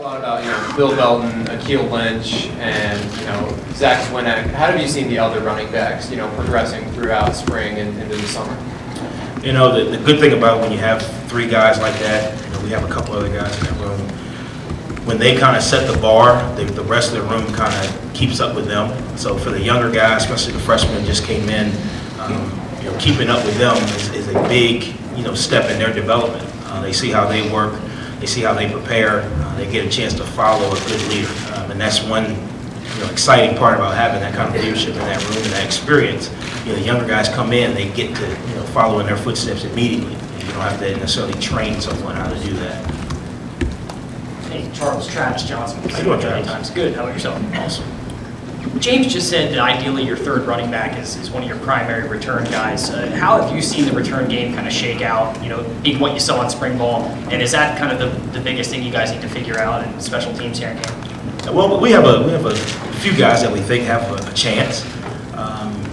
lot about Bill Belton, Akeel Lynch, and Zach Swinek. How have you seen the other running backs progressing throughout spring and into the summer? The good thing about when you have three guys like that, we have a couple other guys in that room. When they kind of set the bar, the rest of the room kind of keeps up with them. So for the younger guys, especially the freshmen that just came in, keeping up with them is a big step in their development. They see how they work, they see how they prepare, they get a chance to follow a good leader, and that's one exciting part about having that kind of leadership in that room and that experience. The younger guys come in, they get to follow in their footsteps immediately. You don't have to necessarily train someone how to do that. Hey, Charles, Travis Johnson. How you doing, Travis? Times. Good. How about yourself? Awesome. James just said that ideally your third running back is one of your primary return guys. How have you seen the return game kind of shake out, being what you saw in spring ball? And is that kind of the biggest thing you guys need to figure out in special teams here in camp? Well, we have a few guys that we think have a chance.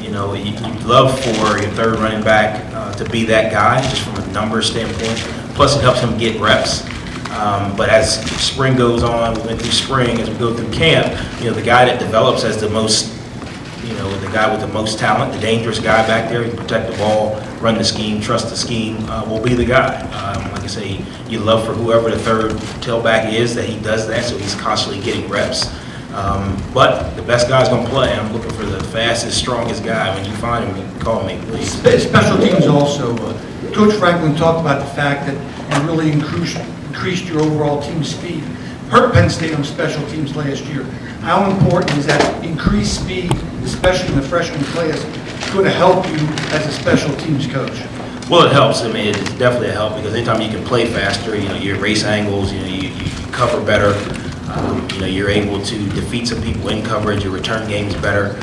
You'd love for your third running back to be that guy, just from a numbers standpoint. Plus, it helps him get reps. But as spring goes on, we went through spring, as we go through camp, the guy that develops as the most, the guy with the most talent, the dangerous guy back there, who can protect the ball, run the scheme, trust the scheme, will be the guy. Like I say, you love for whoever the third tailback is that he does that, so he's constantly getting reps. But the best guy's going to play. I'm looking for the fastest, strongest guy. When you find him, you can call me, please. Special teams also. Coach Franklin talked about the fact that it really increased your overall team speed. Hurt Penn State on special teams last year. How important is that increased speed, especially in the freshman class, going to help you as a special teams coach? Well, it helps. I mean, it's definitely a help because anytime you can play faster, your race angles, you cover better. You're able to defeat some people in coverage. Your return game is better.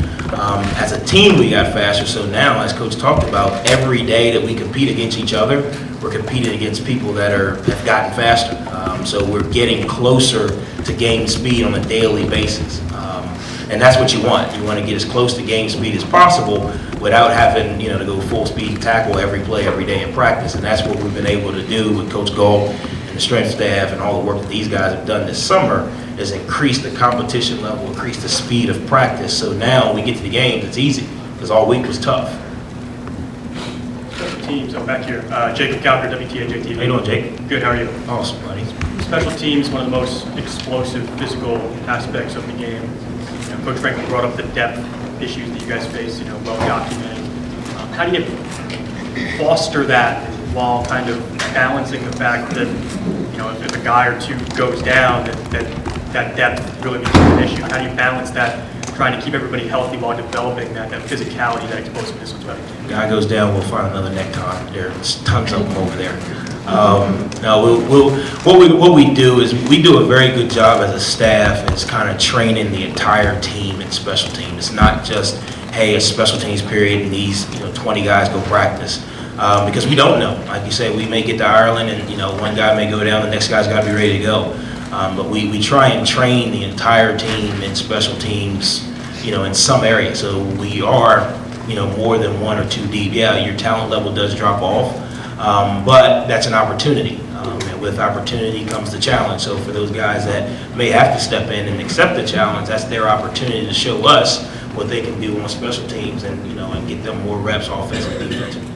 As a team, we got faster. So now, as Coach talked about, every day that we compete against each other, we're competing against people that have gotten faster. So we're getting closer to game speed on a daily basis. And that's what you want. You want to get as close to game speed as possible without having to go full speed tackle every play every day in practice. And that's what we've been able to do with Coach Gall and the strength staff and all the work that these guys have done this summer is increase the competition level, increase the speed of practice. So now when we get to the games, it's easy because all week was tough. Special teams, I'm back here. Jacob Calker, WTAJ TV. How you doing, Jake? Good, how are you? Awesome, buddy. Special teams, one of the most explosive physical aspects of the game. Coach Franklin brought up the depth issues that you guys face, well documented. How do you foster that while kind of balancing the fact that, if a guy or two goes down, that depth really becomes an issue? How do you balance that, trying to keep everybody healthy while developing that physicality, that explosiveness of the game? Guy goes down, we'll find another necktie. There's tons of them over there. What we do is we do a very good job as a staff is kind of training the entire team in special teams. It's not just, hey, it's special teams period and these 20 guys go practice. Because we don't know. Like you say, we may get to Ireland and one guy may go down, the next guy's got to be ready to go. But we try and train the entire team in special teams, in some areas. So we are, more than one or two deep. Yeah, your talent level does drop off, but that's an opportunity. And with opportunity comes the challenge. So for those guys that may have to step in and accept the challenge, that's their opportunity to show us what they can do on special teams and, and get them more reps offensively and defensively.